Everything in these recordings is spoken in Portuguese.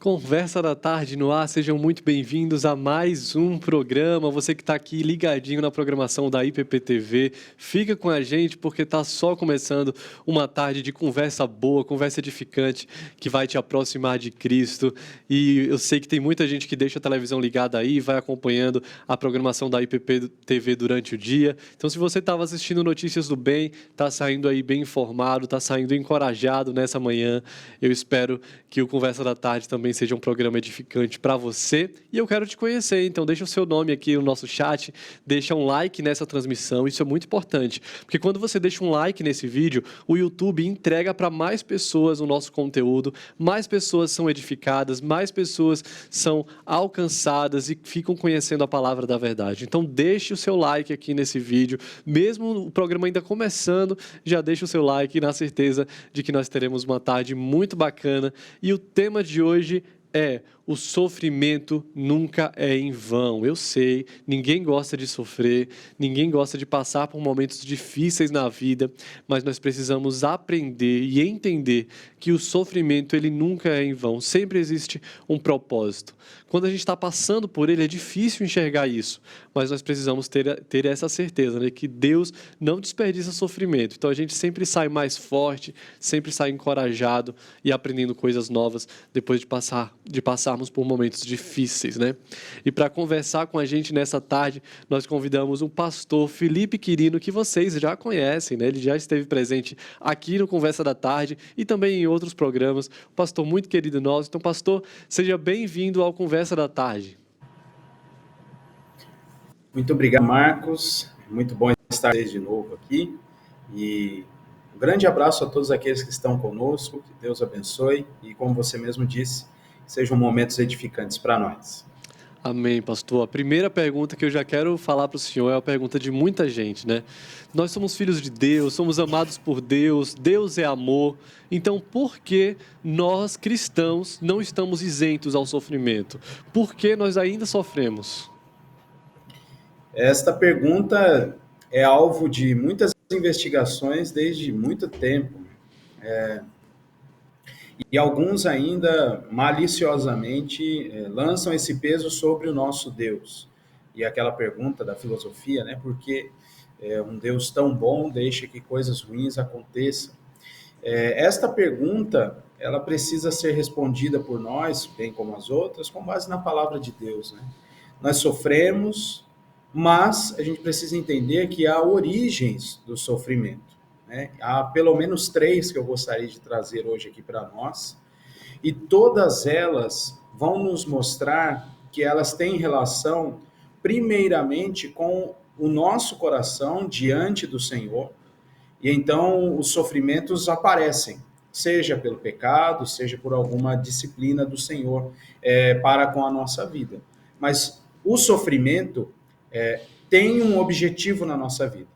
Conversa da Tarde no ar, sejam muito bem-vindos a mais um programa. Você que está aqui ligadinho na programação da IPP-TV, fica com a gente porque está só começando uma tarde de conversa boa, conversa edificante, que vai te aproximar de Cristo. E eu sei que tem muita gente que deixa a televisão ligada aí, vai acompanhando a programação da IPP-TV durante o dia. Então, se você estava assistindo Notícias do Bem, está saindo aí bem informado, está saindo encorajado nessa manhã, eu espero que o Conversa da Tarde também seja um programa edificante para você. E eu quero te conhecer, então deixa o seu nome aqui no nosso chat, deixa um like nessa transmissão, isso é muito importante, porque quando você deixa um like nesse vídeo, o YouTube entrega para mais pessoas o nosso conteúdo, mais pessoas são edificadas, mais pessoas são alcançadas e ficam conhecendo a palavra da verdade. Então deixe o seu like aqui nesse vídeo, mesmo o programa ainda começando, já deixa o seu like na certeza de que nós teremos uma tarde muito bacana. E o tema de hoje é: o sofrimento nunca é em vão. Eu sei, ninguém gosta de sofrer, ninguém gosta de passar por momentos difíceis na vida, mas nós precisamos aprender e entender que o sofrimento ele nunca é em vão, sempre existe um propósito. Quando a gente está passando por ele, é difícil enxergar isso, mas nós precisamos ter essa certeza, né, que Deus não desperdiça sofrimento. Então a gente sempre sai mais forte, sempre sai encorajado e aprendendo coisas novas depois de passarmos por momentos difíceis, né? E para conversar com a gente nessa tarde, nós convidamos o pastor Felipe Quirino, que vocês já conhecem, né? Ele já esteve presente aqui no Conversa da Tarde e também em outros programas. Um pastor muito querido nosso. Então, pastor, seja bem-vindo ao Conversa da Tarde. Muito obrigado, Marcos. Muito bom estar de novo aqui. E um grande abraço a todos aqueles que estão conosco. Que Deus abençoe. E como você mesmo disse, sejam momentos edificantes para nós. Amém, pastor. A primeira pergunta que eu já quero falar para o senhor é a pergunta de muita gente, né? Nós somos filhos de Deus, somos amados por Deus, Deus é amor. Então, por que nós, cristãos, não estamos isentos ao sofrimento? Por que nós ainda sofremos? Esta pergunta é alvo de muitas investigações desde muito tempo. E alguns ainda maliciosamente lançam esse peso sobre o nosso Deus. E aquela pergunta da filosofia, né? Por que um Deus tão bom deixa que coisas ruins aconteçam? Esta pergunta, ela precisa ser respondida por nós, bem como as outras, com base na palavra de Deus, né? Nós sofremos, mas a gente precisa entender que há origens do sofrimento, né? Há pelo menos três que eu gostaria de trazer hoje aqui para nós, e todas elas vão nos mostrar que elas têm relação, primeiramente, com o nosso coração diante do Senhor, e então os sofrimentos aparecem, seja pelo pecado, seja por alguma disciplina do Senhor para com a nossa vida. Mas o sofrimento tem um objetivo na nossa vida.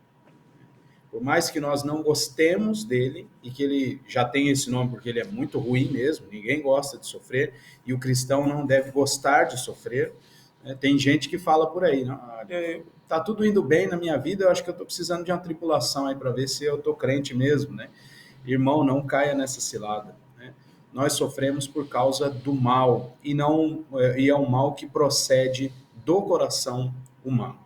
Por mais que nós não gostemos dele, e que ele já tem esse nome porque ele é muito ruim mesmo, ninguém gosta de sofrer, e o cristão não deve gostar de sofrer. Tem gente que fala por aí, não, olha, tá tudo indo bem na minha vida, eu acho que eu estou precisando de uma tribulação aí para ver se eu estou crente mesmo, né? Irmão, não caia nessa cilada, né? Nós sofremos por causa do mal, e é um mal que procede do coração humano.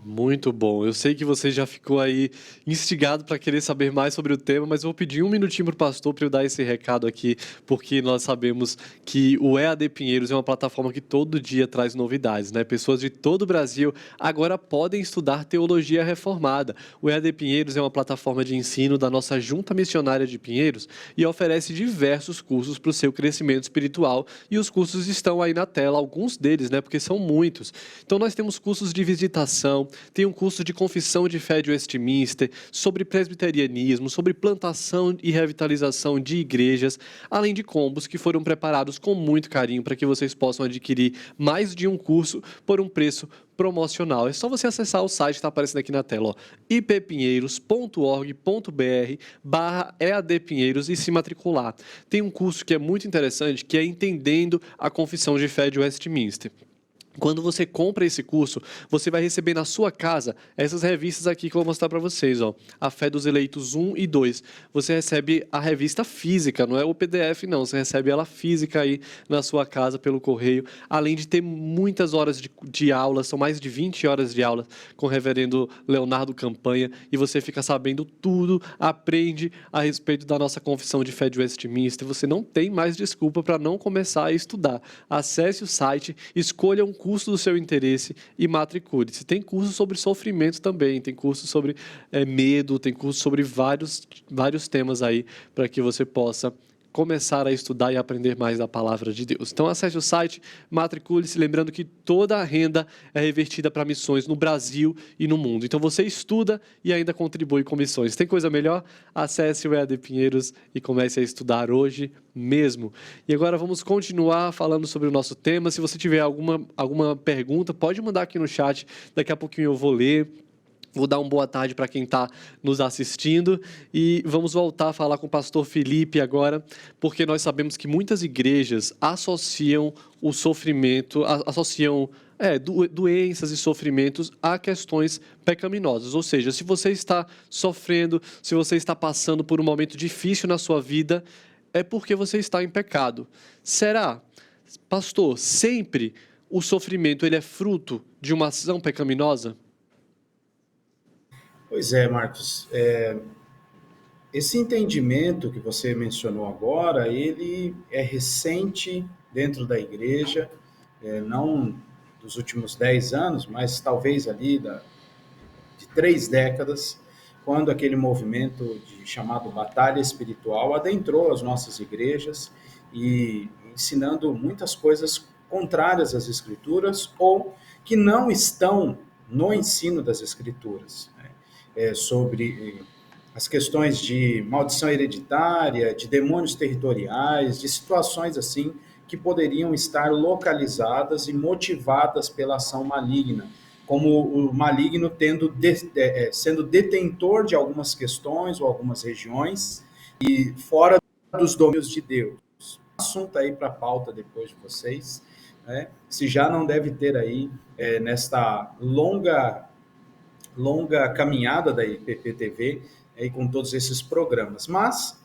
Muito bom. Eu sei que você já ficou aí instigado para querer saber mais sobre o tema, mas eu vou pedir um minutinho para o pastor para eu dar esse recado aqui, porque nós sabemos que o EAD Pinheiros é uma plataforma que todo dia traz novidades, né? Pessoas de todo o Brasil agora podem estudar teologia reformada. O EAD Pinheiros é uma plataforma de ensino da nossa Junta Missionária de Pinheiros e oferece diversos cursos para o seu crescimento espiritual, e os cursos estão aí na tela, alguns deles, né? Porque são muitos. Então nós temos cursos de visitação, tem um curso de confissão de fé de Westminster, sobre presbiterianismo, sobre plantação e revitalização de igrejas, além de combos que foram preparados com muito carinho para que vocês possam adquirir mais de um curso por um preço promocional. É só você acessar o site que está aparecendo aqui na tela, ippinheiros.org.br/EADPinheiros e se matricular. Tem um curso que é muito interessante, que é Entendendo a Confissão de Fé de Westminster. Quando você compra esse curso, você vai receber na sua casa essas revistas aqui que eu vou mostrar para vocês, ó. A Fé dos Eleitos 1 e 2. Você recebe a revista física, não é o PDF não, você recebe ela física aí na sua casa pelo correio, além de ter muitas horas de aula, são mais de 20 horas de aula com o reverendo Leonardo Campanha, e você fica sabendo tudo, aprende a respeito da nossa confissão de fé de Westminster, você não tem mais desculpa para não começar a estudar. Acesse o site, escolha um curso do seu interesse e matricule-se. Tem curso sobre sofrimento também, tem curso sobre medo, tem curso sobre vários temas aí para que você possa começar a estudar e aprender mais da palavra de Deus. Então acesse o site, matricule-se, lembrando que toda a renda é revertida para missões no Brasil e no mundo. Então você estuda e ainda contribui com missões. Tem coisa melhor? Acesse o EAD Pinheiros e comece a estudar hoje mesmo. E agora vamos continuar falando sobre o nosso tema. Se você tiver alguma pergunta, pode mandar aqui no chat, daqui a pouquinho eu vou ler. Vou dar uma boa tarde para quem está nos assistindo e vamos voltar a falar com o pastor Felipe agora, porque nós sabemos que muitas igrejas associam o sofrimento, associam doenças e sofrimentos a questões pecaminosas. Ou seja, se você está sofrendo, se você está passando por um momento difícil na sua vida, é porque você está em pecado. Será, pastor, sempre o sofrimento ele é fruto de uma ação pecaminosa? Pois é, Marcos. Esse entendimento que você mencionou agora, ele é recente dentro da igreja, não dos últimos 10 anos, mas talvez ali de 3 décadas, quando aquele movimento chamado Batalha Espiritual adentrou as nossas igrejas e ensinando muitas coisas contrárias às Escrituras ou que não estão no ensino das Escrituras, né? Sobre as questões de maldição hereditária, de demônios territoriais, de situações assim que poderiam estar localizadas e motivadas pela ação maligna, como o maligno sendo detentor de algumas questões ou algumas regiões e fora dos domínios de Deus. Assunto aí para pauta depois de vocês, né? Se já não deve ter aí nesta longa caminhada da IPPTV aí com todos esses programas. Mas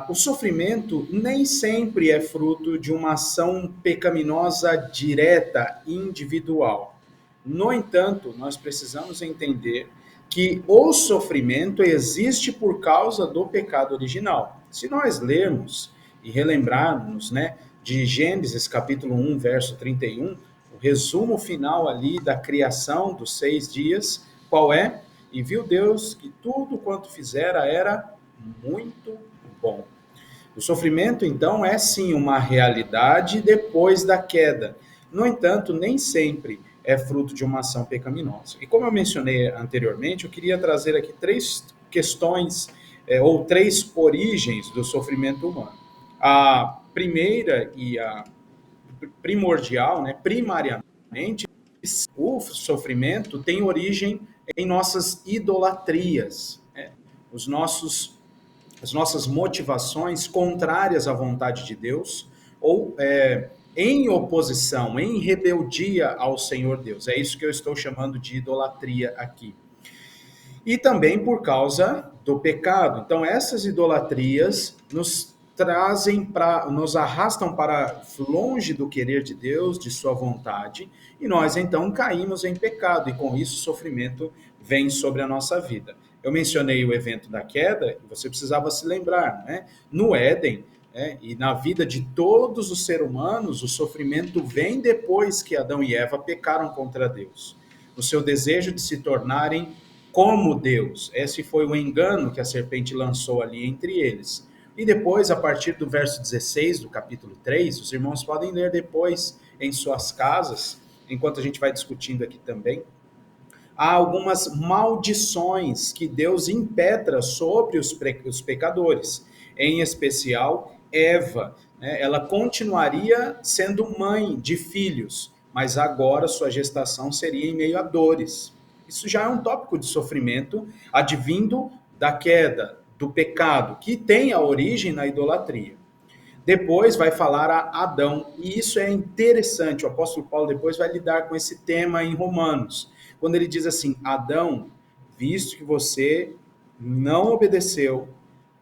o sofrimento nem sempre é fruto de uma ação pecaminosa direta, individual. No entanto, nós precisamos entender que o sofrimento existe por causa do pecado original. Se nós lermos e relembrarmos, né, de Gênesis capítulo 1, verso 31, o resumo final ali da criação dos 6 dias, qual é? E viu Deus que tudo quanto fizera era muito bom. O sofrimento, então, é sim uma realidade depois da queda. No entanto, nem sempre é fruto de uma ação pecaminosa. E como eu mencionei anteriormente, eu queria trazer aqui 3 questões ou 3 origens do sofrimento humano. A primeira e a primordial, né, primariamente, o sofrimento tem origem em nossas idolatrias, né? As nossas motivações contrárias à vontade de Deus ou em oposição, em rebeldia ao Senhor Deus. É isso que eu estou chamando de idolatria aqui. E também por causa do pecado. Então, essas idolatrias nos arrastam para longe do querer de Deus, de sua vontade, e nós então caímos em pecado, e com isso o sofrimento vem sobre a nossa vida. Eu mencionei o evento da queda, e você precisava se lembrar, né? No Éden, e na vida de todos os seres humanos, o sofrimento vem depois que Adão e Eva pecaram contra Deus, no seu desejo de se tornarem como Deus. Esse foi o engano que a serpente lançou ali entre eles. E depois, a partir do verso 16 do capítulo 3, os irmãos podem ler depois em suas casas, enquanto a gente vai discutindo aqui também, há algumas maldições que Deus impetra sobre os pecadores, em especial Eva, né? Ela continuaria sendo mãe de filhos, mas agora sua gestação seria em meio a dores. Isso já é um tópico de sofrimento advindo da queda, do pecado, que tem a origem na idolatria. Depois vai falar a Adão, e isso é interessante, o apóstolo Paulo depois vai lidar com esse tema em Romanos, quando ele diz assim: Adão, visto que você não obedeceu,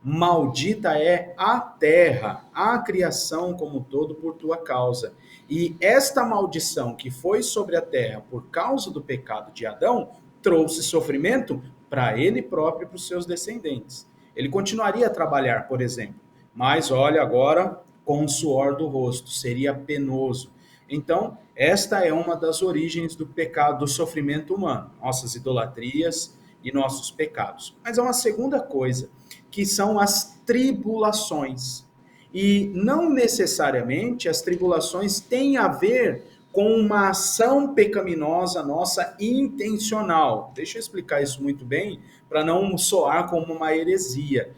maldita é a terra, a criação como um todo por tua causa. E esta maldição que foi sobre a terra por causa do pecado de Adão, trouxe sofrimento para ele próprio e para os seus descendentes. Ele continuaria a trabalhar, por exemplo, mas olha agora com o suor do rosto, seria penoso. Então, esta é uma das origens do pecado, do sofrimento humano, nossas idolatrias e nossos pecados. Mas há uma segunda coisa, que são as tribulações. E não necessariamente as tribulações têm a ver com uma ação pecaminosa nossa intencional. Deixa eu explicar isso muito bem, para não soar como uma heresia.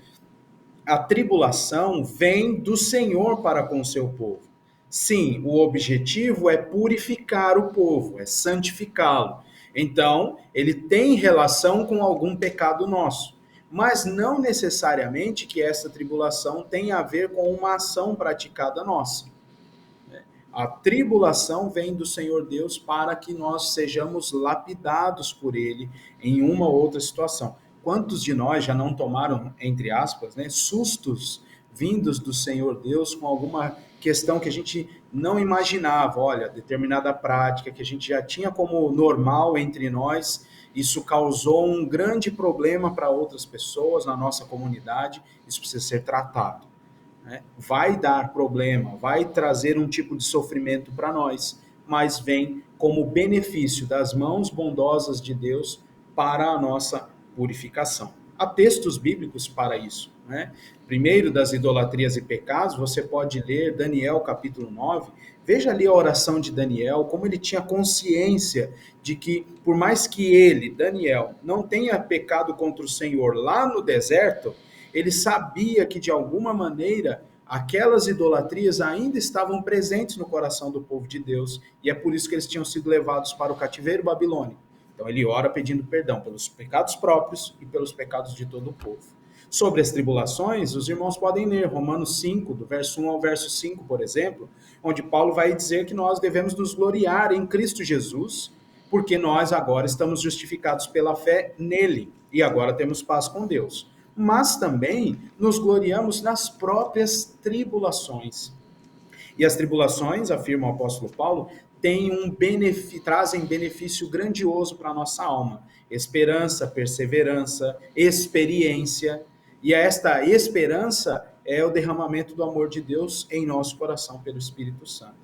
A tribulação vem do Senhor para com o seu povo. Sim, o objetivo é purificar o povo, é santificá-lo. Então, ele tem relação com algum pecado nosso, mas não necessariamente que essa tribulação tenha a ver com uma ação praticada nossa. A tribulação vem do Senhor Deus para que nós sejamos lapidados por Ele em uma ou outra situação. Quantos de nós já não tomaram, entre aspas, né, sustos vindos do Senhor Deus com alguma questão que a gente não imaginava? Olha, determinada prática que a gente já tinha como normal entre nós, isso causou um grande problema para outras pessoas na nossa comunidade, isso precisa ser tratado. Vai dar problema, vai trazer um tipo de sofrimento para nós, mas vem como benefício das mãos bondosas de Deus para a nossa purificação. Há textos bíblicos para isso. Primeiro, das idolatrias e pecados, você pode ler Daniel capítulo 9, veja ali a oração de Daniel, como ele tinha consciência de que, por mais que ele, Daniel, não tenha pecado contra o Senhor lá no deserto, ele sabia que, de alguma maneira, aquelas idolatrias ainda estavam presentes no coração do povo de Deus, e é por isso que eles tinham sido levados para o cativeiro babilônico. Então ele ora pedindo perdão pelos pecados próprios e pelos pecados de todo o povo. Sobre as tribulações, os irmãos podem ler Romanos 5, do verso 1 ao verso 5, por exemplo, onde Paulo vai dizer que nós devemos nos gloriar em Cristo Jesus, porque nós agora estamos justificados pela fé nele, e agora temos paz com Deus. Mas também nos gloriamos nas próprias tribulações. E as tribulações, afirma o apóstolo Paulo, trazem benefício grandioso para a nossa alma. Esperança, perseverança, experiência. E esta esperança é o derramamento do amor de Deus em nosso coração pelo Espírito Santo.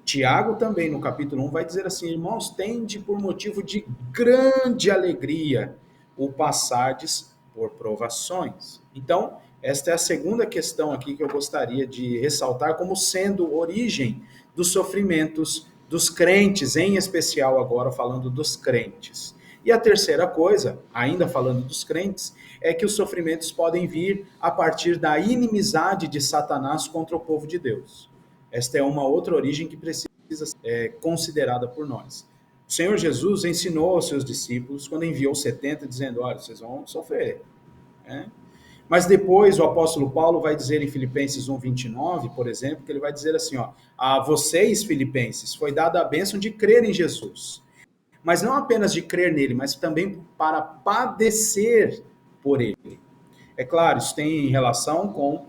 Tiago também, no capítulo 1, vai dizer assim: irmãos, tende por motivo de grande alegria o passardes por provações. Então, esta é a segunda questão aqui que eu gostaria de ressaltar como sendo origem dos sofrimentos dos crentes, em especial agora falando dos crentes. E a terceira coisa, ainda falando dos crentes, é que os sofrimentos podem vir a partir da inimizade de Satanás contra o povo de Deus. Esta é uma outra origem que precisa ser considerada por nós. O Senhor Jesus ensinou aos seus discípulos, quando enviou 70, dizendo: olha, vocês vão sofrer. Mas depois o apóstolo Paulo vai dizer em Filipenses 1:29, por exemplo, que ele vai dizer assim: a vocês, filipenses, foi dada a bênção de crer em Jesus. Mas não apenas de crer nele, mas também para padecer por ele. É claro, isso tem relação com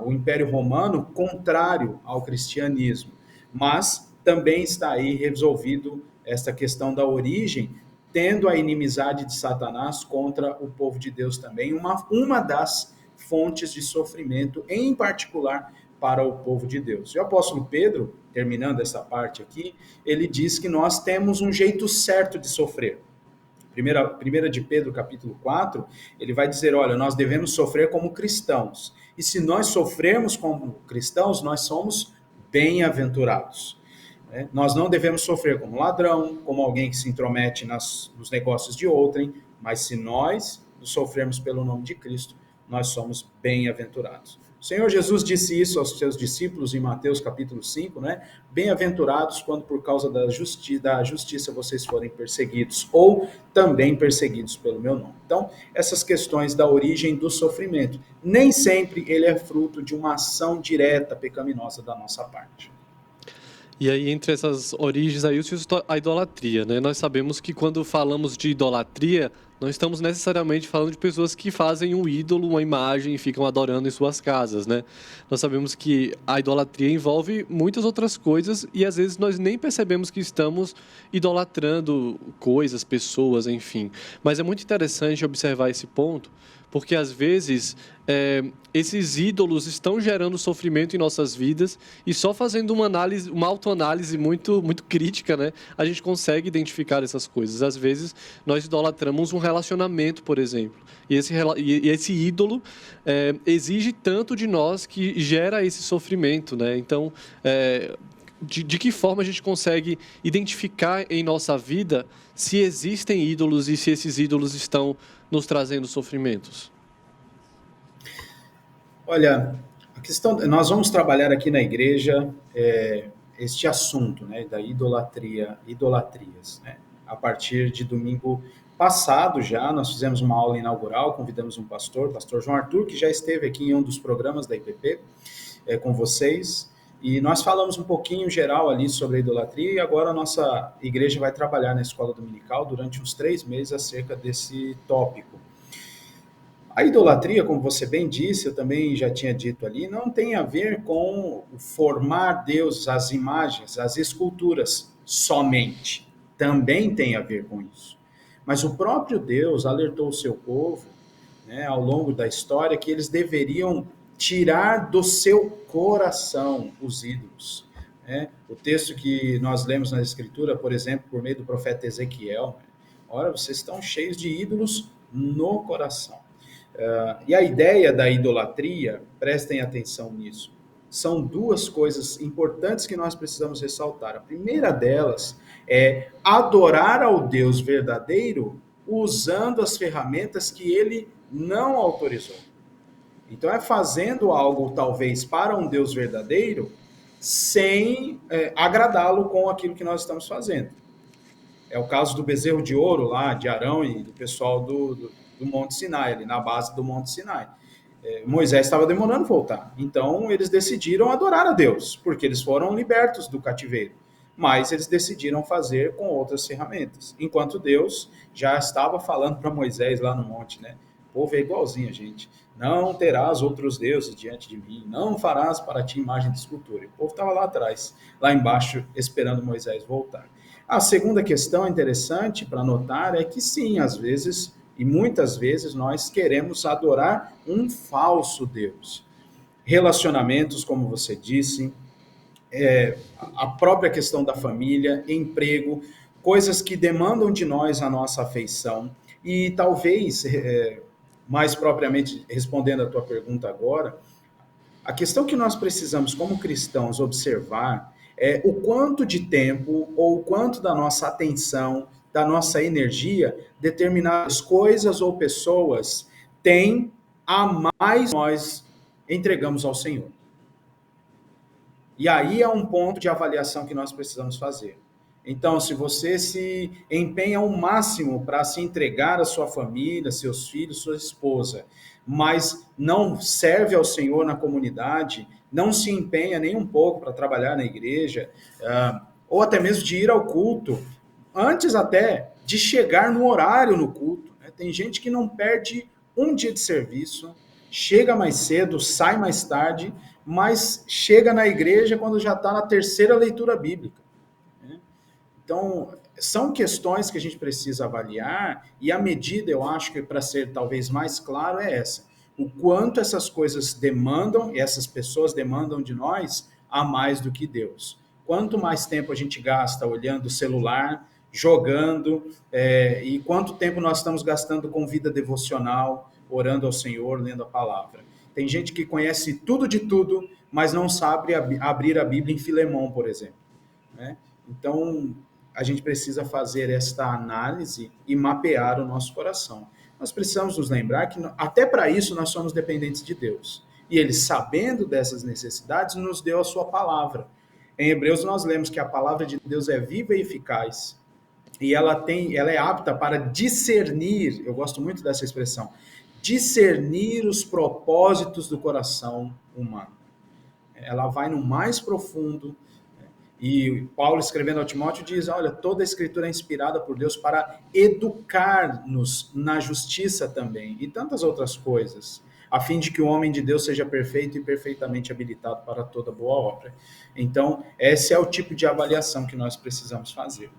o Império Romano contrário ao cristianismo, mas também está aí resolvido esta questão da origem, tendo a inimizade de Satanás contra o povo de Deus também, uma das fontes de sofrimento, em particular para o povo de Deus. E o apóstolo Pedro, terminando essa parte aqui, ele diz que nós temos um jeito certo de sofrer. Primeira de Pedro, capítulo 4, ele vai dizer: olha, nós devemos sofrer como cristãos. E se nós sofrermos como cristãos, nós somos bem-aventurados. Nós não devemos sofrer como ladrão, como alguém que se intromete nos negócios de outrem, mas se nós sofrermos pelo nome de Cristo, nós somos bem-aventurados. O Senhor Jesus disse isso aos seus discípulos em Mateus capítulo 5, né? Bem-aventurados quando por causa da justiça vocês forem perseguidos, ou também perseguidos pelo meu nome. Então, essas questões da origem do sofrimento, nem sempre ele é fruto de uma ação direta pecaminosa da nossa parte. E aí, entre essas origens aí, a idolatria, né? Nós sabemos que quando falamos de idolatria, não estamos necessariamente falando de pessoas que fazem um ídolo, uma imagem e ficam adorando em suas casas, né? Nós sabemos que a idolatria envolve muitas outras coisas e às vezes nós nem percebemos que estamos idolatrando coisas, pessoas, enfim. Mas é muito interessante observar esse ponto, porque às vezes esses ídolos estão gerando sofrimento em nossas vidas e só fazendo uma autoanálise muito, muito crítica, né, a gente consegue identificar essas coisas. Às vezes nós idolatramos um relacionamento, por exemplo, e esse ídolo exige tanto de nós que gera esse sofrimento, né? Então, de que forma a gente consegue identificar em nossa vida se existem ídolos e se esses ídolos estão nos trazendo sofrimentos? Olha, a questão, nós vamos trabalhar aqui na igreja este assunto, né, da idolatrias, né? A partir de domingo passado já, nós fizemos uma aula inaugural, convidamos um pastor, pastor João Arthur, que já esteve aqui em um dos programas da IPP com vocês, e nós falamos um pouquinho geral ali sobre a idolatria, e agora a nossa igreja vai trabalhar na escola dominical durante uns 3 meses acerca desse tópico. A idolatria, como você bem disse, eu também já tinha dito ali, não tem a ver com formar deuses, as imagens, as esculturas somente. Também tem a ver com isso. Mas o próprio Deus alertou o seu povo, né, ao longo da história, que eles deveriam tirar do seu coração os ídolos. Né? O texto que nós lemos na Escritura, por exemplo, por meio do profeta Ezequiel, né? Ora, vocês estão cheios de ídolos no coração. E a ideia da idolatria, prestem atenção nisso, são 2 coisas importantes que nós precisamos ressaltar. A primeira delas é adorar ao Deus verdadeiro usando as ferramentas que ele não autorizou. Então é fazendo algo talvez para um Deus verdadeiro sem agradá-lo com aquilo que nós estamos fazendo. É o caso do bezerro de ouro lá, de Arão e do pessoal do Monte Sinai, ali na base do Monte Sinai. Moisés estava demorando voltar. Então, eles decidiram adorar a Deus, porque eles foram libertos do cativeiro. Mas eles decidiram fazer com outras ferramentas. Enquanto Deus já estava falando para Moisés lá no monte, né? O povo é igualzinho a gente. Não terás outros deuses diante de mim. Não farás para ti imagem de escultura. E o povo estava lá atrás, lá embaixo, esperando Moisés voltar. A segunda questão interessante para notar é que sim, às vezes, e muitas vezes, nós queremos adorar um falso Deus. Relacionamentos, como você disse, a própria questão da família, emprego, coisas que demandam de nós a nossa afeição. E talvez, mais propriamente respondendo a tua pergunta agora, a questão que nós precisamos, como cristãos, observar é o quanto de tempo ou o quanto da nossa atenção, da nossa energia, determinadas coisas ou pessoas têm a mais nós entregamos ao Senhor. E aí é um ponto de avaliação que nós precisamos fazer. Então, se você se empenha ao máximo para se entregar à sua família, seus filhos, sua esposa, mas não serve ao Senhor na comunidade, não se empenha nem um pouco para trabalhar na igreja, ou até mesmo de ir ao culto, antes até de chegar no horário no culto. Né? Tem gente que não perde um dia de serviço, chega mais cedo, sai mais tarde, mas chega na igreja quando já está na 3ª leitura bíblica. Né? Então, são questões que a gente precisa avaliar, e a medida, eu acho que para ser talvez mais claro, é essa. O quanto essas coisas demandam, e essas pessoas demandam de nós, a mais do que Deus. Quanto mais tempo a gente gasta olhando o celular, jogando, e quanto tempo nós estamos gastando com vida devocional, orando ao Senhor, lendo a palavra. Tem gente que conhece tudo de tudo, mas não sabe abrir a Bíblia em Filemão, por exemplo. Né? Então, a gente precisa fazer esta análise e mapear o nosso coração. Nós precisamos nos lembrar que, até para isso, nós somos dependentes de Deus. E ele, sabendo dessas necessidades, nos deu a sua palavra. Em Hebreus nós lemos que a palavra de Deus é viva e eficaz, e ela é apta para discernir, eu gosto muito dessa expressão, discernir os propósitos do coração humano. Ela vai no mais profundo, e Paulo, escrevendo ao Timóteo, diz, olha, toda a escritura é inspirada por Deus para educar-nos na justiça também, e tantas outras coisas, a fim de que o homem de Deus seja perfeito e perfeitamente habilitado para toda boa obra. Então, esse é o tipo de avaliação que nós precisamos fazer.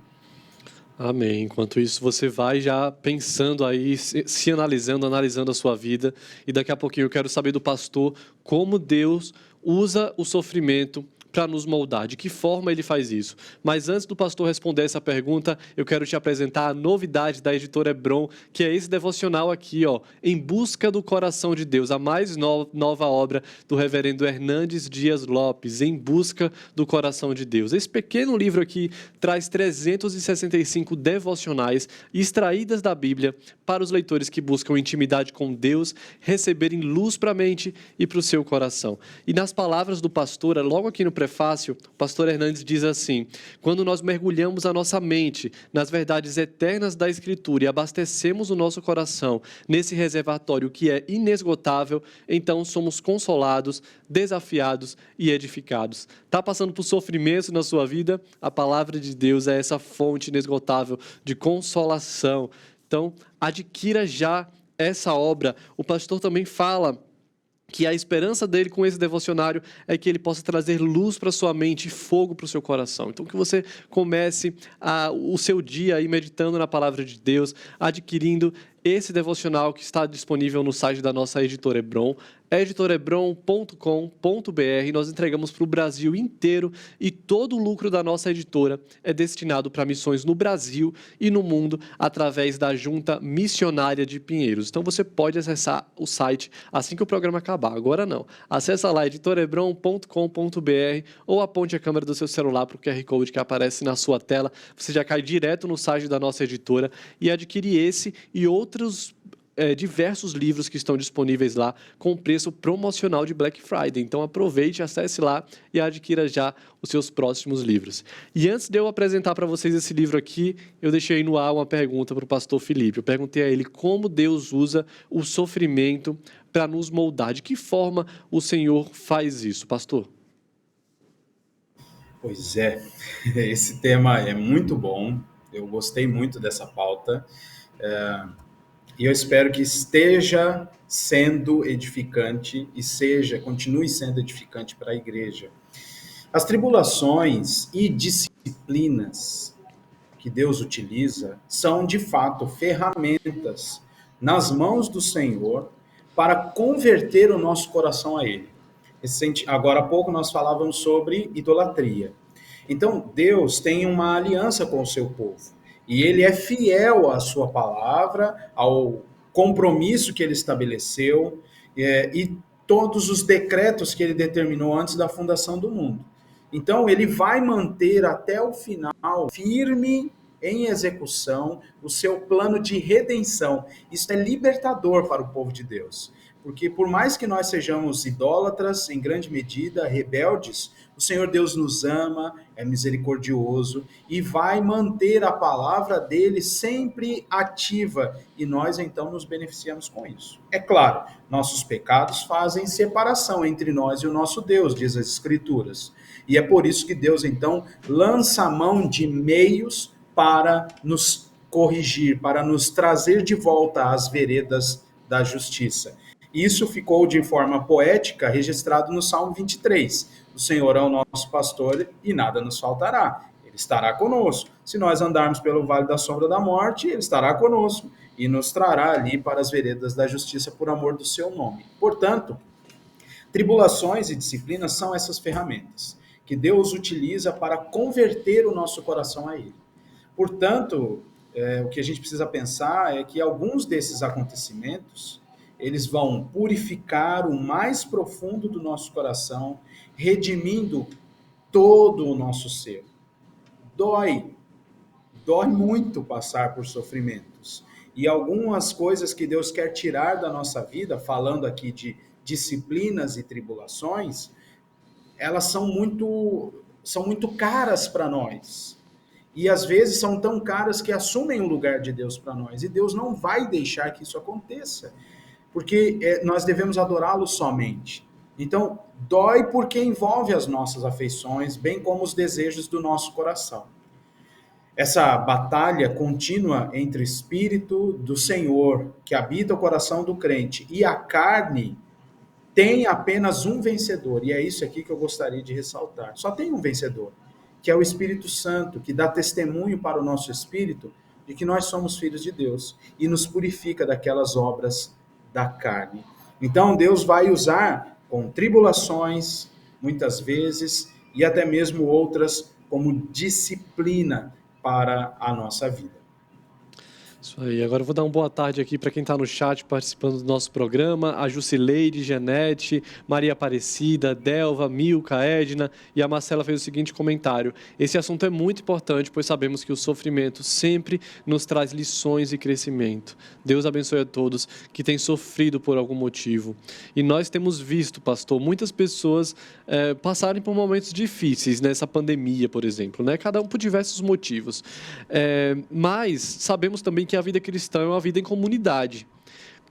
Amém. Enquanto isso, você vai já pensando aí, se analisando, analisando a sua vida. E daqui a pouquinho eu quero saber do pastor como Deus usa o sofrimento para nos moldar, de que forma ele faz isso. Mas antes do pastor responder essa pergunta, eu quero te apresentar a novidade da editora Hebron, que é esse devocional aqui, ó, Em Busca do Coração de Deus, a mais nova obra do reverendo Hernandes Dias Lopes, Em Busca do Coração de Deus. Esse pequeno livro aqui traz 365 devocionais extraídas da Bíblia para os leitores que buscam intimidade com Deus, receberem luz para a mente e para o seu coração. E nas palavras do pastor, logo aqui no prefácio, o pastor Hernandes diz assim: quando nós mergulhamos a nossa mente nas verdades eternas da Escritura e abastecemos o nosso coração nesse reservatório que é inesgotável, então somos consolados, desafiados e edificados. Está passando por sofrimento na sua vida? A palavra de Deus é essa fonte inesgotável de consolação. Então, adquira já essa obra. O pastor também fala que a esperança dele com esse devocionário é que ele possa trazer luz para sua mente e fogo para o seu coração. Então, que você comece o seu dia aí meditando na palavra de Deus, adquirindo esse devocional que está disponível no site da nossa editora Hebron, editorebron.com.br. Nós entregamos para o Brasil inteiro e todo o lucro da nossa editora é destinado para missões no Brasil e no mundo através da Junta Missionária de Pinheiros. Então você pode acessar o site assim que o programa acabar. Agora não. Acessa lá editorebron.com.br ou aponte a câmera do seu celular para o QR Code que aparece na sua tela. Você já cai direto no site da nossa editora e adquire esse e outros diversos livros que estão disponíveis lá com preço promocional de Black Friday. Então aproveite, acesse lá e adquira já os seus próximos livros. E antes de eu apresentar para vocês esse livro aqui, eu deixei no ar uma pergunta para o pastor Felipe. Eu perguntei a ele como Deus usa o sofrimento para nos moldar. De que forma o Senhor faz isso, pastor? Pois é, esse tema é muito bom, eu gostei muito dessa pauta. E eu espero que esteja sendo edificante e continue sendo edificante para a igreja. As tribulações e disciplinas que Deus utiliza são, de fato, ferramentas nas mãos do Senhor para converter o nosso coração a Ele. Agora há pouco nós falávamos sobre idolatria. Então, Deus tem uma aliança com o seu povo. E ele é fiel à sua palavra, ao compromisso que ele estabeleceu e todos os decretos que ele determinou antes da fundação do mundo. Então, ele vai manter até o final, firme em execução, o seu plano de redenção. Isso é libertador para o povo de Deus. Porque por mais que nós sejamos idólatras, em grande medida, rebeldes, o Senhor Deus nos ama, é misericordioso e vai manter a palavra dele sempre ativa e nós então nos beneficiamos com isso. É claro, nossos pecados fazem separação entre nós e o nosso Deus, diz as Escrituras. E é por isso que Deus então lança a mão de meios para nos corrigir, para nos trazer de volta às veredas da justiça. Isso ficou de forma poética registrado no Salmo 23. O Senhor é o nosso pastor e nada nos faltará. Ele estará conosco. Se nós andarmos pelo vale da sombra da morte, ele estará conosco e nos trará ali para as veredas da justiça por amor do seu nome. Portanto, tribulações e disciplinas são essas ferramentas que Deus utiliza para converter o nosso coração a ele. Portanto, o que a gente precisa pensar é que alguns desses acontecimentos eles vão purificar o mais profundo do nosso coração, redimindo todo o nosso ser. Dói muito passar por sofrimentos. E algumas coisas que Deus quer tirar da nossa vida, falando aqui de disciplinas e tribulações, elas são muito caras para nós. E às vezes são tão caras que assumem o lugar de Deus para nós. E Deus não vai deixar que isso aconteça, porque nós devemos adorá-lo somente. Então, dói porque envolve as nossas afeições, bem como os desejos do nosso coração. Essa batalha contínua entre o Espírito do Senhor, que habita o coração do crente, e a carne, tem apenas um vencedor. E é isso aqui que eu gostaria de ressaltar. Só tem um vencedor, que é o Espírito Santo, que dá testemunho para o nosso espírito de que nós somos filhos de Deus e nos purifica daquelas obras da carne. Então, Deus vai usar com tribulações, muitas vezes, e até mesmo outras, como disciplina para a nossa vida. Isso aí. Agora eu vou dar uma boa tarde aqui para quem está no chat participando do nosso programa: a Jusileide, Janete, Maria Aparecida, Delva, Milka, Edna, e a Marcela fez o seguinte comentário: esse assunto é muito importante, pois sabemos que o sofrimento sempre nos traz lições e crescimento. Deus abençoe a todos que têm sofrido por algum motivo. E nós temos visto, pastor, muitas pessoas passarem por momentos difíceis nessa pandemia, por exemplo, né? Cada um por diversos motivos. Mas sabemos também que a vida cristã é uma vida em comunidade.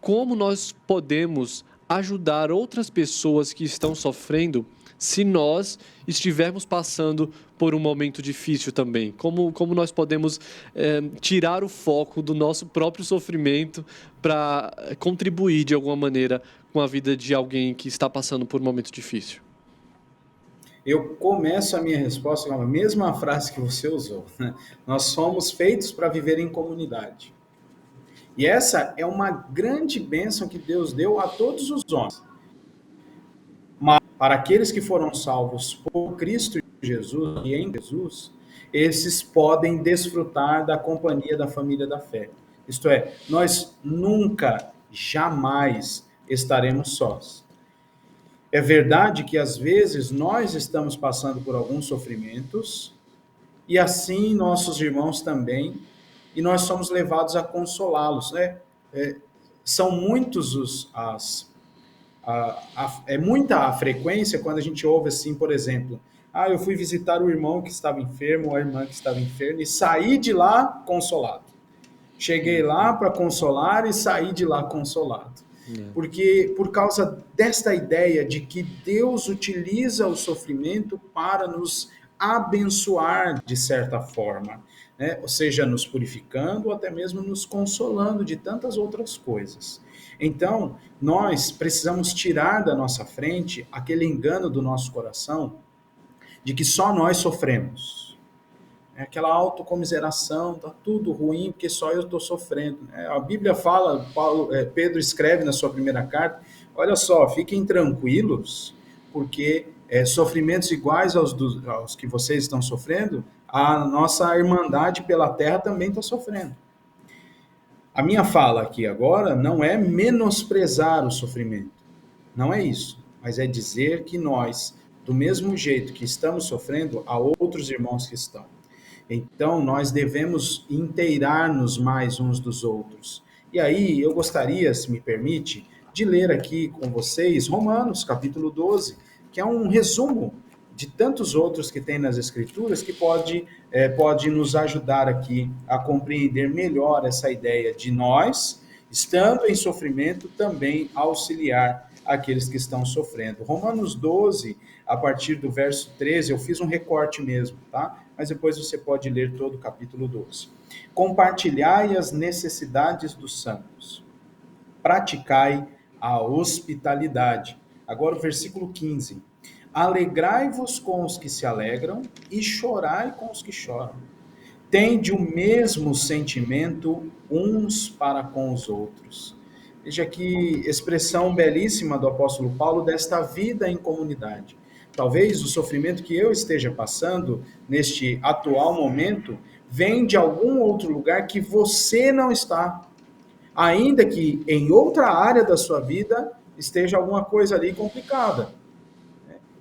Como nós podemos ajudar outras pessoas que estão sofrendo se nós estivermos passando por um momento difícil também? Como nós podemos tirar o foco do nosso próprio sofrimento para contribuir de alguma maneira com a vida de alguém que está passando por um momento difícil? Eu começo a minha resposta com a mesma frase que você usou, né? Nós somos feitos para viver em comunidade. E essa é uma grande bênção que Deus deu a todos os homens. Mas para aqueles que foram salvos por Cristo Jesus e em Jesus, esses podem desfrutar da companhia da família da fé. Isto é, nós nunca, jamais estaremos sós. É verdade que às vezes nós estamos passando por alguns sofrimentos, e assim nossos irmãos também, e nós somos levados a consolá-los, né? São muitos é muita a frequência quando a gente ouve assim, por exemplo, eu fui visitar o irmão que estava enfermo, ou a irmã que estava enferma, e saí de lá consolado. Cheguei lá para consolar e saí de lá consolado. Porque por causa desta ideia de que Deus utiliza o sofrimento para nos abençoar de certa forma, né? Ou seja, nos purificando ou até mesmo nos consolando de tantas outras coisas. Então, nós precisamos tirar da nossa frente aquele engano do nosso coração de que só nós sofremos. É aquela autocomiseração, tá tudo ruim porque só eu estou sofrendo. A Bíblia fala, Pedro escreve na sua primeira carta, olha só, fiquem tranquilos, porque sofrimentos iguais aos que vocês estão sofrendo, a nossa irmandade pela terra também está sofrendo. A minha fala aqui agora não é menosprezar o sofrimento, não é isso, mas é dizer que nós, do mesmo jeito que estamos sofrendo, há outros irmãos que estão. Então, nós devemos inteirar-nos mais uns dos outros. E aí, eu gostaria, se me permite, de ler aqui com vocês Romanos, capítulo 12, que é um resumo de tantos outros que tem nas Escrituras, que pode nos ajudar aqui a compreender melhor essa ideia de nós, estando em sofrimento, também auxiliar aqueles que estão sofrendo. Romanos 12, a partir do verso 13, eu fiz um recorte mesmo, tá? Mas depois você pode ler todo o capítulo 12. Compartilhai as necessidades dos santos. Praticai a hospitalidade. Agora o versículo 15. Alegrai-vos com os que se alegram e chorai com os que choram. Tende o mesmo sentimento uns para com os outros. Veja que expressão belíssima do apóstolo Paulo desta vida em comunidade. Talvez o sofrimento que eu esteja passando neste atual momento vem de algum outro lugar que você não está. Ainda que em outra área da sua vida esteja alguma coisa ali complicada.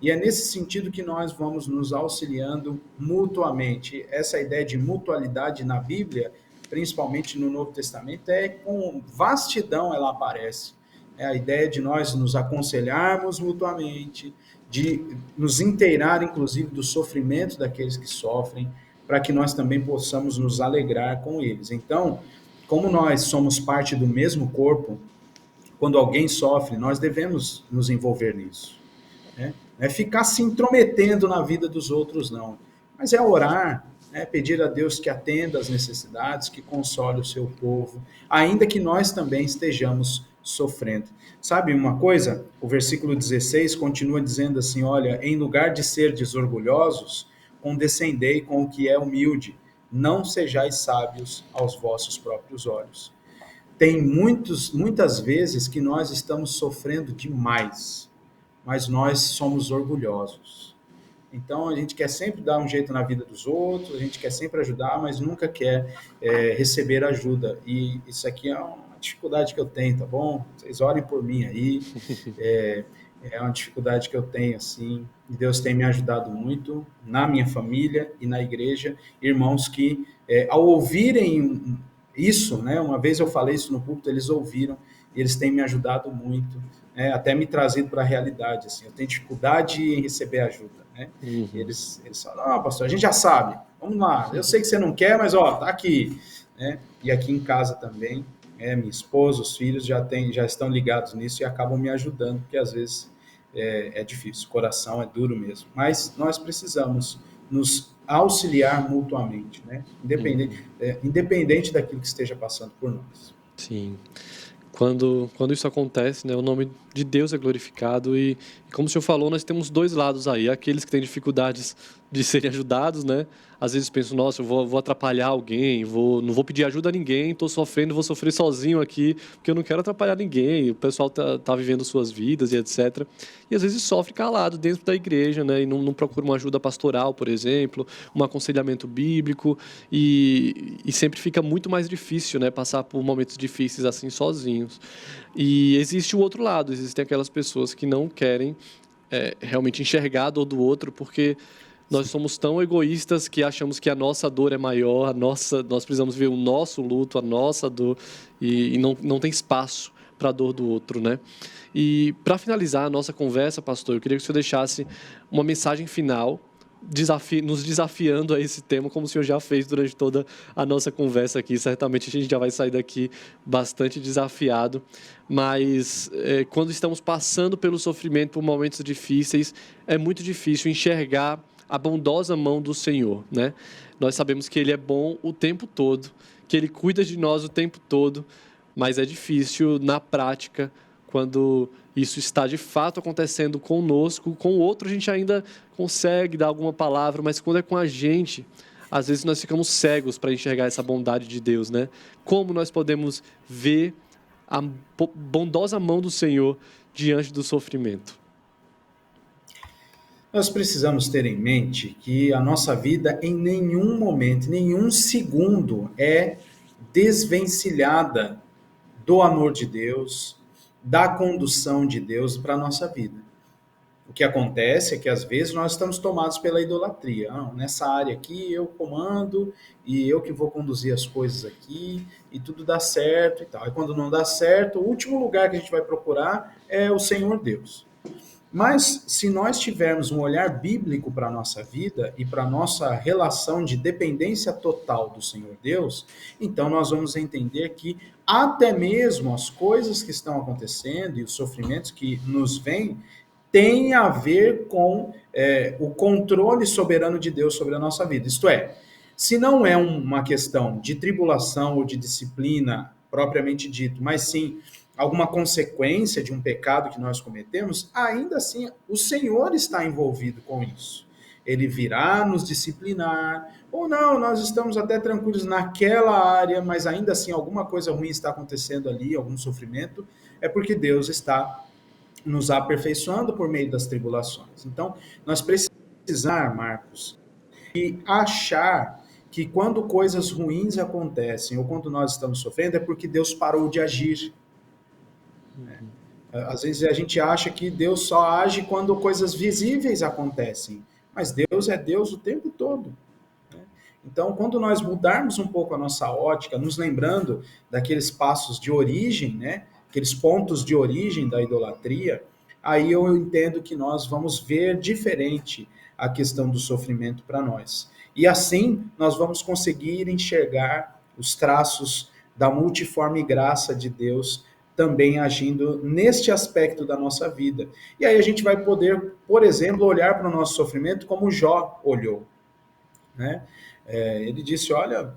E é nesse sentido que nós vamos nos auxiliando mutuamente. Essa ideia de mutualidade na Bíblia, principalmente no Novo Testamento, com vastidão ela aparece. É a ideia de nós nos aconselharmos mutuamente, de nos inteirar, inclusive, do sofrimento daqueles que sofrem, para que nós também possamos nos alegrar com eles. Então, como nós somos parte do mesmo corpo, quando alguém sofre, nós devemos nos envolver nisso. Né? Não é ficar se intrometendo na vida dos outros, não. Mas é orar, né? Pedir a Deus que atenda às necessidades, que console o seu povo, ainda que nós também estejamos sofrendo. Sabe uma coisa? O versículo 16 continua dizendo assim: olha, em lugar de ser desorgulhosos, condescendei com o que é humilde, não sejais sábios aos vossos próprios olhos. Tem muitas vezes que nós estamos sofrendo demais, mas nós somos orgulhosos. Então a gente quer sempre dar um jeito na vida dos outros, a gente quer sempre ajudar, mas nunca quer receber ajuda. E isso aqui é uma dificuldade que eu tenho, tá bom? Vocês orem por mim aí. É, é uma dificuldade que eu tenho, assim. E Deus tem me ajudado muito na minha família e na igreja. Irmãos que, ao ouvirem isso, né? Uma vez eu falei isso no púlpito, eles ouviram e eles têm me ajudado muito, né? Até me trazido para a realidade. Assim, eu tenho dificuldade em receber ajuda, né? Uhum. Eles falam: pastor, a gente já sabe, vamos lá. Eu sei que você não quer, mas ó, tá aqui, né? E aqui em casa também, minha esposa, os filhos já estão ligados nisso e acabam me ajudando, porque às vezes é difícil, o coração é duro mesmo. Mas nós precisamos nos auxiliar mutuamente, né? Uhum. Independente daquilo que esteja passando por nós. Sim. Quando isso acontece, né, o nome de Deus é glorificado e, como o senhor falou, nós temos dois lados aí. Aqueles que têm dificuldades de serem ajudados, né? Às vezes pensam, nossa, eu vou atrapalhar alguém, não vou pedir ajuda a ninguém, estou sofrendo, vou sofrer sozinho aqui, porque eu não quero atrapalhar ninguém, o pessoal tá vivendo suas vidas e etc. E às vezes sofre calado dentro da igreja, né? E não procura uma ajuda pastoral, por exemplo, um aconselhamento bíblico, e sempre fica muito mais difícil, né? Passar por momentos difíceis assim sozinhos. E existe o outro lado, existem aquelas pessoas que não querem realmente enxergar a dor do outro, porque nós somos tão egoístas que achamos que a nossa dor é maior, nós precisamos ver o nosso luto, a nossa dor, e não tem espaço para a dor do outro, né? E para finalizar a nossa conversa, pastor, eu queria que o senhor deixasse uma mensagem final, nos desafiando a esse tema, como o senhor já fez durante toda a nossa conversa aqui. Certamente a gente já vai sair daqui bastante desafiado, mas quando estamos passando pelo sofrimento, por momentos difíceis, é muito difícil enxergar a bondosa mão do Senhor, né? Nós sabemos que Ele é bom o tempo todo, que Ele cuida de nós o tempo todo, mas é difícil na prática quando isso está de fato acontecendo conosco. Com o outro a gente ainda consegue dar alguma palavra, mas quando é com a gente, às vezes nós ficamos cegos para enxergar essa bondade de Deus, né? Como nós podemos ver a bondosa mão do Senhor diante do sofrimento? Nós precisamos ter em mente que a nossa vida em nenhum momento, nenhum segundo é desvencilhada do amor de Deus, da condução de Deus para a nossa vida. O que acontece é que às vezes nós estamos tomados pela idolatria. Não, nessa área aqui eu comando e eu que vou conduzir as coisas aqui e tudo dá certo e tal. E quando não dá certo, o último lugar que a gente vai procurar é o Senhor Deus. Mas se nós tivermos um olhar bíblico para a nossa vida e para a nossa relação de dependência total do Senhor Deus, então nós vamos entender que até mesmo as coisas que estão acontecendo e os sofrimentos que nos vêm têm a ver com o controle soberano de Deus sobre a nossa vida. Isto é, se não é uma questão de tribulação ou de disciplina propriamente dito, mas sim alguma consequência de um pecado que nós cometemos, ainda assim o Senhor está envolvido com isso. Ele virá nos disciplinar, ou não, nós estamos até tranquilos naquela área, mas ainda assim alguma coisa ruim está acontecendo ali, algum sofrimento, é porque Deus está nos aperfeiçoando por meio das tribulações. Então, nós precisamos, Marcos, e achar que quando coisas ruins acontecem ou quando nós estamos sofrendo é porque Deus parou de agir. Às vezes a gente acha que Deus só age quando coisas visíveis acontecem, mas Deus é Deus o tempo todo. Então, quando nós mudarmos um pouco a nossa ótica, nos lembrando daqueles passos de origem, né, aqueles pontos de origem da idolatria, aí eu entendo que nós vamos ver diferente a questão do sofrimento para nós. E assim nós vamos conseguir enxergar os traços da multiforme graça de Deus também agindo neste aspecto da nossa vida. E aí a gente vai poder, por exemplo, olhar para o nosso sofrimento como Jó olhou, né? Ele disse, olha,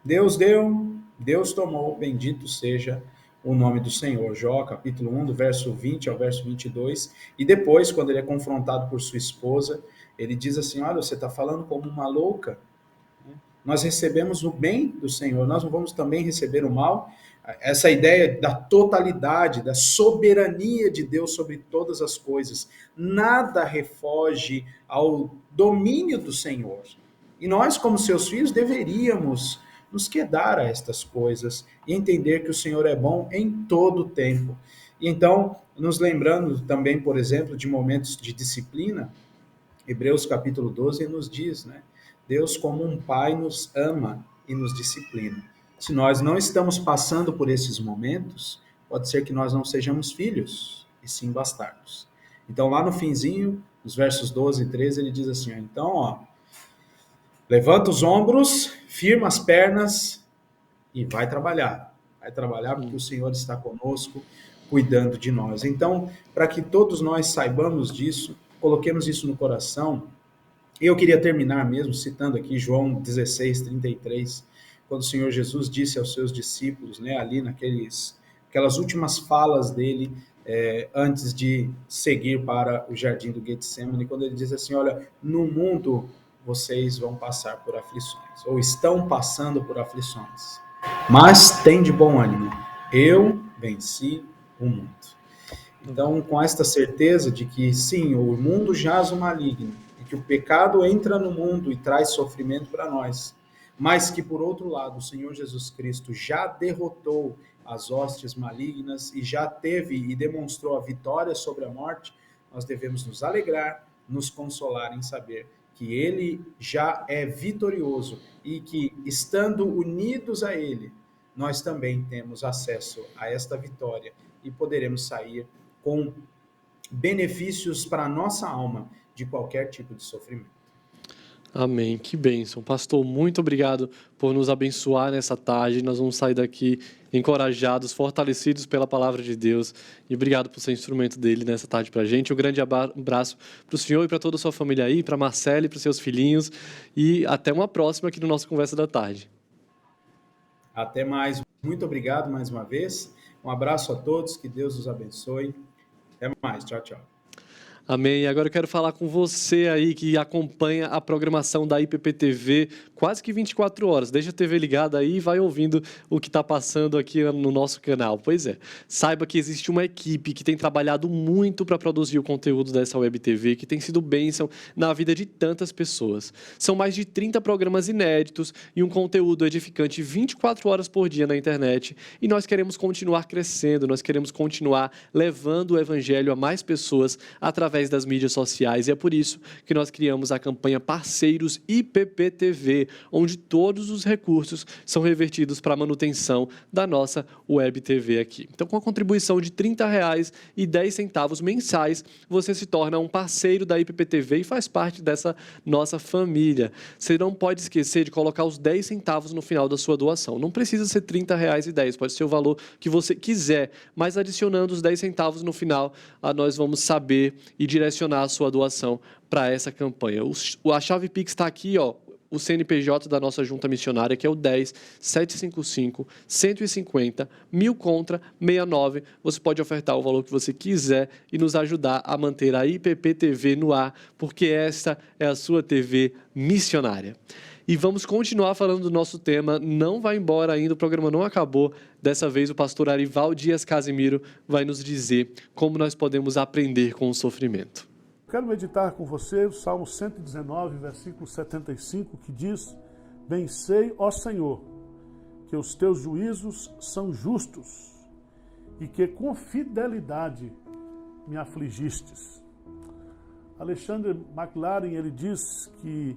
Deus deu, Deus tomou, bendito seja o nome do Senhor. Jó, capítulo 1, do verso 20 ao verso 22. E depois, quando ele é confrontado por sua esposa, ele diz assim, olha, você está falando como uma louca. Nós recebemos o bem do Senhor, nós não vamos também receber o mal. Essa ideia da totalidade, da soberania de Deus sobre todas as coisas, nada refoge ao domínio do Senhor. E nós, como seus filhos, deveríamos nos quedar a estas coisas e entender que o Senhor é bom em todo o tempo. E então, nos lembrando também, por exemplo, de momentos de disciplina, Hebreus capítulo 12 nos diz, né? Deus, como um pai, nos ama e nos disciplina. Se nós não estamos passando por esses momentos, pode ser que nós não sejamos filhos, e sim bastardos. Então, lá no finzinho, nos versos 12 e 13, ele diz assim, então, ó, levanta os ombros, firma as pernas e vai trabalhar. Vai trabalhar porque o Senhor está conosco, cuidando de nós. Então, para que todos nós saibamos disso, coloquemos isso no coração. Eu queria terminar mesmo citando aqui João 16, 33, quando o Senhor Jesus disse aos seus discípulos, né, ali aquelas últimas falas dele, antes de seguir para o jardim do Getsemane, quando ele diz assim, olha, no mundo vocês vão passar por aflições, ou estão passando por aflições, mas tem de bom ânimo, eu venci o mundo. Então, com esta certeza de que, sim, o mundo jaz o maligno, e que o pecado entra no mundo e traz sofrimento para nós, mas que, por outro lado, o Senhor Jesus Cristo já derrotou as hostes malignas e já teve e demonstrou a vitória sobre a morte, nós devemos nos alegrar, nos consolar em saber que Ele já é vitorioso e que, estando unidos a Ele, nós também temos acesso a esta vitória e poderemos sair com benefícios para a nossa alma de qualquer tipo de sofrimento. Amém, que bênção. Pastor, muito obrigado por nos abençoar nessa tarde. Nós vamos sair daqui encorajados, fortalecidos pela palavra de Deus. E obrigado por ser instrumento dele nessa tarde para a gente. Um grande abraço para o senhor e para toda a sua família aí, para a Marcela e para os seus filhinhos. E até uma próxima aqui no nosso Conversa da Tarde. Até mais. Muito obrigado mais uma vez. Um abraço a todos. Que Deus os abençoe. Até mais. Tchau, tchau. Amém. Agora eu quero falar com você aí que acompanha a programação da IPPTV quase que 24 horas. Deixa a TV ligada aí e vai ouvindo o que está passando aqui no nosso canal. Pois é, saiba que existe uma equipe que tem trabalhado muito para produzir o conteúdo dessa Web TV, que tem sido bênção na vida de tantas pessoas. São mais de 30 programas inéditos e um conteúdo edificante 24 horas por dia na internet. E nós queremos continuar crescendo, nós queremos continuar levando o evangelho a mais pessoas através das mídias sociais, e é por isso que nós criamos a campanha Parceiros IPPTV, onde todos os recursos são revertidos para a manutenção da nossa Web TV aqui. Então, com a contribuição de R$ 30,10 mensais, você se torna um parceiro da IPPTV e faz parte dessa nossa família. Você não pode esquecer de colocar os 10 centavos no final da sua doação. Não precisa ser R$ 30,10, pode ser o valor que você quiser, mas adicionando os 10 centavos no final, nós vamos saber e direcionar a sua doação para essa campanha. A chave Pix está aqui, ó, o CNPJ da nossa junta missionária, que é o 10 755 150 1000 contra 69. Você pode ofertar o valor que você quiser e nos ajudar a manter a IPPTV no ar, porque esta é a sua TV missionária. E vamos continuar falando do nosso tema. Não vai embora ainda, o programa não acabou. Dessa vez, o pastor Arival Dias Casimiro vai nos dizer como nós podemos aprender com o sofrimento. Quero meditar com você o Salmo 119, versículo 75, que diz: Bem sei, ó Senhor, que os teus juízos são justos e que com fidelidade me afligistes. Alexandre McLaren, ele diz que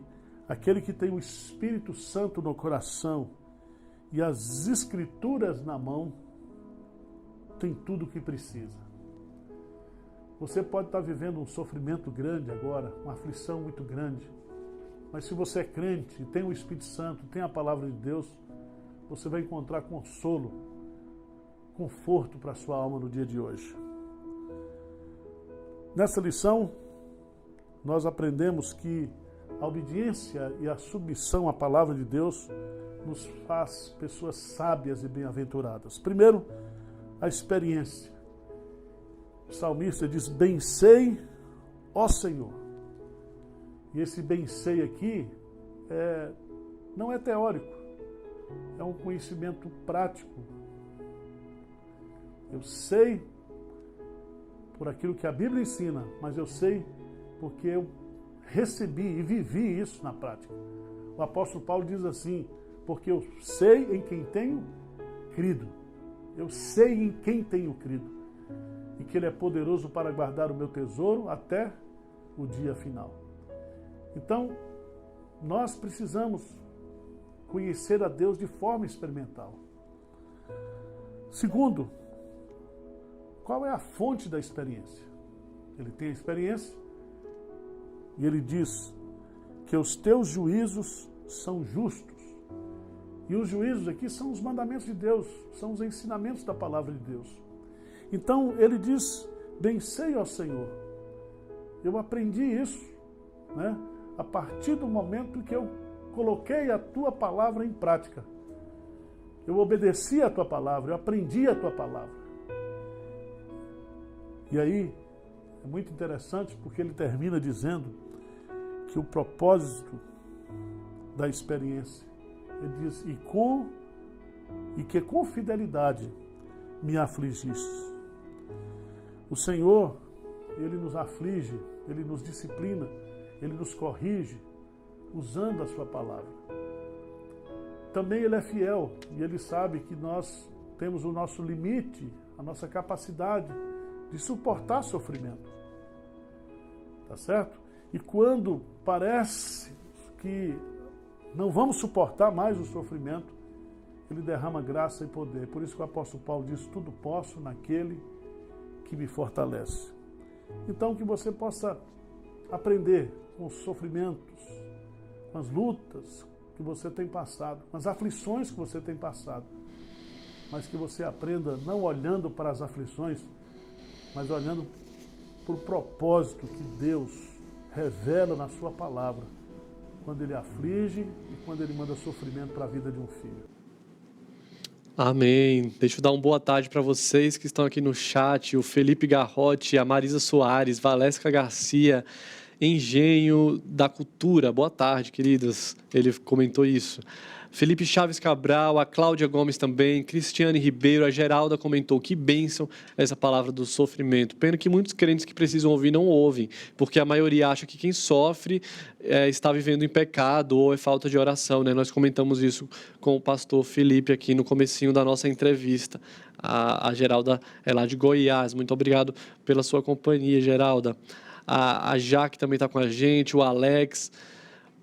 aquele que tem o Espírito Santo no coração e as Escrituras na mão tem tudo o que precisa. Você pode estar vivendo um sofrimento grande agora, uma aflição muito grande, mas se você é crente, tem o Espírito Santo, tem a palavra de Deus, você vai encontrar consolo, conforto para a sua alma no dia de hoje. Nessa lição, nós aprendemos que a obediência e a submissão à palavra de Deus nos faz pessoas sábias e bem-aventuradas. Primeiro, a experiência. O salmista diz: bem sei, ó Senhor. E esse bem sei aqui não é teórico, é um conhecimento prático. Eu sei por aquilo que a Bíblia ensina, mas eu sei porque eu recebi e vivi isso na prática. O apóstolo Paulo diz assim: porque eu sei em quem tenho crido. Eu sei em quem tenho crido. E que Ele é poderoso para guardar o meu tesouro até o dia final. Então, nós precisamos conhecer a Deus de forma experimental. Segundo, qual é a fonte da experiência? Ele tem a experiência e ele diz que os teus juízos são justos. E os juízos aqui são os mandamentos de Deus, são os ensinamentos da palavra de Deus. Então ele diz: bem sei, ó Senhor. Eu aprendi isso, né? A partir do momento que eu coloquei a tua palavra em prática. Eu obedeci a tua palavra, eu aprendi a tua palavra. E aí, é muito interessante porque ele termina dizendo que o propósito da experiência, ele diz: e que com fidelidade me afligiste. O Senhor, Ele nos aflige, Ele nos disciplina, Ele nos corrige, usando a sua palavra. Também Ele é fiel e Ele sabe que nós temos o nosso limite, a nossa capacidade de suportar sofrimento. Tá certo? E quando parece que não vamos suportar mais o sofrimento, Ele derrama graça e poder. Por isso que o apóstolo Paulo diz: tudo posso naquele que me fortalece. Então, que você possa aprender com os sofrimentos, com as lutas que você tem passado, com as aflições que você tem passado, mas que você aprenda não olhando para as aflições, mas olhando para o propósito que Deus revela na sua palavra, quando Ele aflige e quando Ele manda sofrimento para a vida de um filho. Amém. Deixa eu dar uma boa tarde para vocês que estão aqui no chat, o Felipe Garrote, a Marisa Soares, Valesca Garcia, Engenho da Cultura. Boa tarde, queridos. Ele comentou isso. Felipe Chaves Cabral, a Cláudia Gomes também, Cristiane Ribeiro, a Geralda comentou: que bênção essa palavra do sofrimento. Pena que muitos crentes que precisam ouvir não ouvem, porque a maioria acha que quem sofre está vivendo em pecado ou é falta de oração, né? Nós comentamos isso com o pastor Felipe aqui no comecinho da nossa entrevista. A Geralda é lá de Goiás. Muito obrigado pela sua companhia, Geralda. A Jaque também está com a gente, o Alex.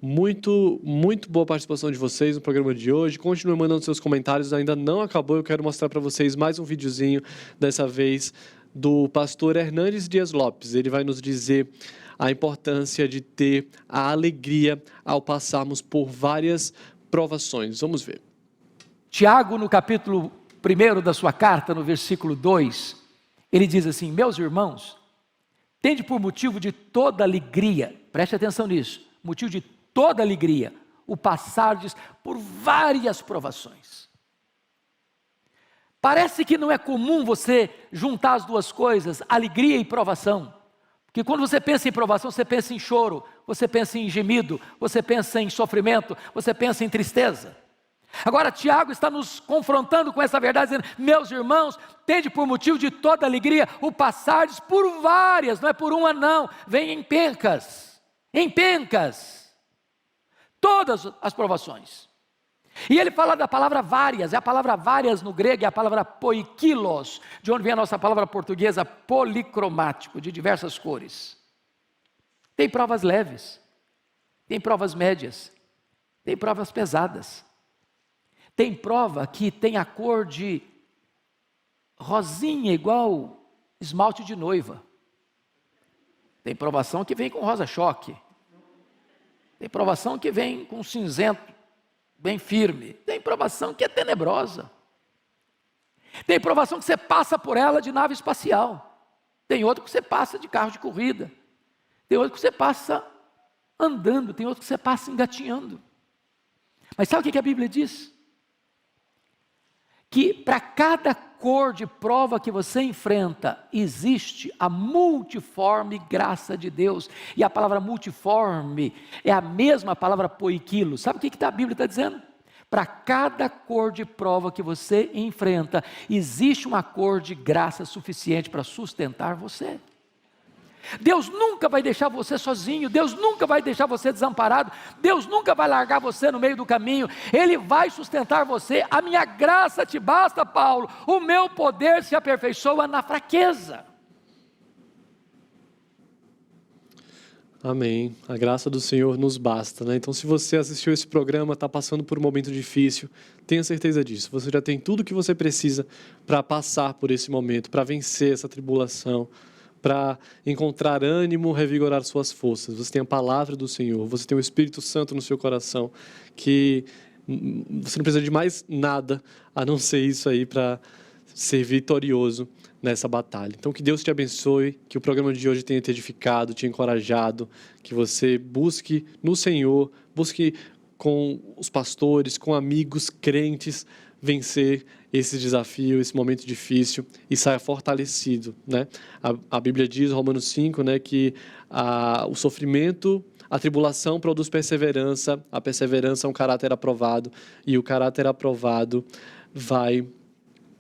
Muito boa participação de vocês no programa de hoje. Continue mandando seus comentários, ainda não acabou. Eu quero mostrar para vocês mais um videozinho, dessa vez do pastor Hernandes Dias Lopes. Ele vai nos dizer a importância de ter a alegria ao passarmos por várias provações. Vamos ver. Tiago, no capítulo 1 da sua carta, no versículo 2, ele diz assim: meus irmãos, tende por motivo de toda alegria, preste atenção nisso, motivo de toda alegria, o passardes por várias provações. Parece que não é comum você juntar as duas coisas, alegria e provação. Porque quando você pensa em provação, você pensa em choro, você pensa em gemido, você pensa em sofrimento, você pensa em tristeza. Agora Tiago está nos confrontando com essa verdade, dizendo: meus irmãos, tende por motivo de toda alegria o passardes por várias, não é por uma não, vem em pencas, todas as provações. E ele fala da palavra várias, a palavra várias no grego é a palavra poikilos, de onde vem a nossa palavra portuguesa policromático, de diversas cores. Tem provas leves, tem provas médias, tem provas pesadas. Tem prova que tem a cor de rosinha igual esmalte de noiva. Tem provação que vem com rosa-choque. Tem provação que vem com cinzento bem firme. Tem provação que é tenebrosa. Tem provação que você passa por ela de nave espacial. Tem outro que você passa de carro de corrida. Tem outro que você passa andando. Tem outro que você passa engatinhando. Mas sabe o que a Bíblia diz? Que para cada cor de prova que você enfrenta, existe a multiforme graça de Deus. E a palavra multiforme é a mesma palavra poiquilo. Sabe o que a Bíblia está dizendo? Para cada cor de prova que você enfrenta, existe uma cor de graça suficiente para sustentar você. Deus nunca vai deixar você sozinho, Deus nunca vai deixar você desamparado, Deus nunca vai largar você no meio do caminho, Ele vai sustentar você. A minha graça te basta, Paulo, o meu poder se aperfeiçoa na fraqueza. Amém. A graça do Senhor nos basta, né? Então, se você assistiu esse programa, está passando por um momento difícil, tenha certeza disso. Você já tem tudo o que você precisa para passar por esse momento, para vencer essa tribulação, para encontrar ânimo, revigorar suas forças. Você tem a palavra do Senhor, você tem o Espírito Santo no seu coração, que você não precisa de mais nada a não ser isso aí para ser vitorioso nessa batalha. Então, que Deus te abençoe, que o programa de hoje tenha te edificado, te encorajado, que você busque no Senhor, busque com os pastores, com amigos crentes, vencer esse desafio, esse momento difícil e saia fortalecido, né? A Bíblia diz, Romanos 5, né, que o sofrimento, a tribulação produz perseverança, a perseverança é um caráter aprovado e o caráter aprovado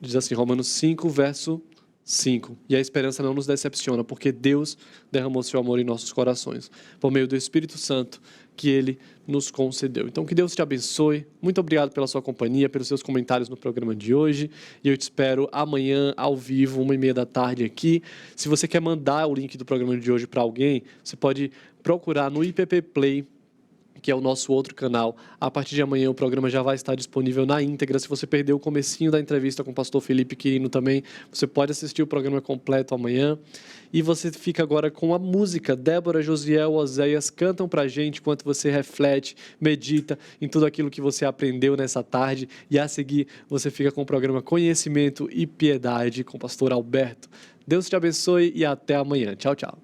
diz assim, Romanos 5, verso 5. E a esperança não nos decepciona, porque Deus derramou seu amor em nossos corações, por meio do Espírito Santo que Ele nos concedeu. Então, que Deus te abençoe. Muito obrigado pela sua companhia, pelos seus comentários no programa de hoje. E eu te espero amanhã, ao vivo, 1h30 da tarde aqui. Se você quer mandar o link do programa de hoje para alguém, você pode procurar no IPP Play, que é o nosso outro canal. A partir de amanhã o programa já vai estar disponível na íntegra. Se você perdeu o comecinho da entrevista com o pastor Felipe Quirino também, você pode assistir o programa completo amanhã. E você fica agora com a música. Débora, Josiel, Oséias cantam pra gente enquanto você reflete, medita em tudo aquilo que você aprendeu nessa tarde. E a seguir você fica com o programa Conhecimento e Piedade com o pastor Alberto. Deus te abençoe e até amanhã. Tchau, tchau.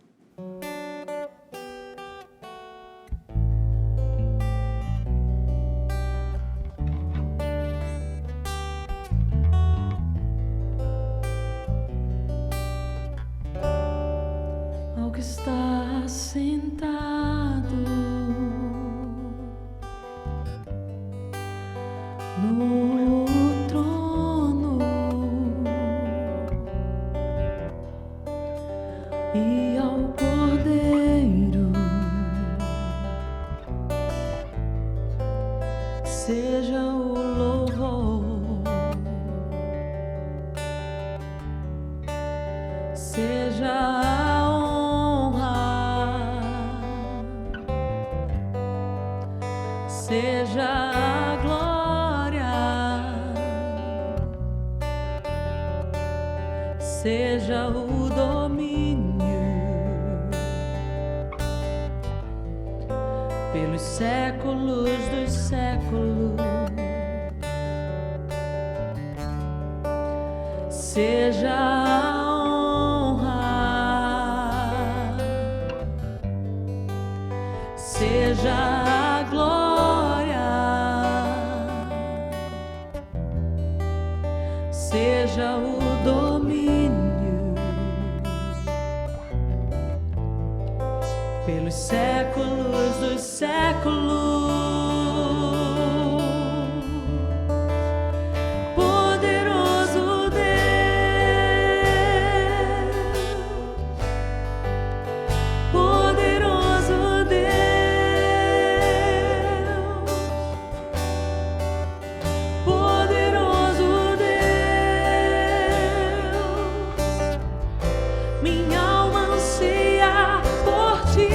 Está sentado no trono e ao Cordeiro seja o louvor, seja seja a glória, seja o domínio, pelos séculos dos séculos, seja a honra, seja a glória, seja o domínio, pelos séculos dos séculos. Poderoso Deus, poderoso Deus, poderoso Deus, minha alma anseia por ti.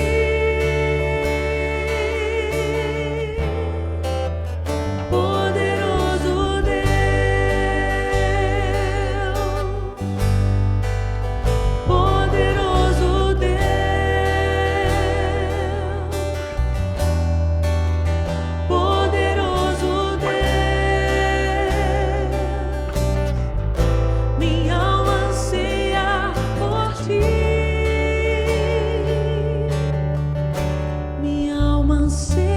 você.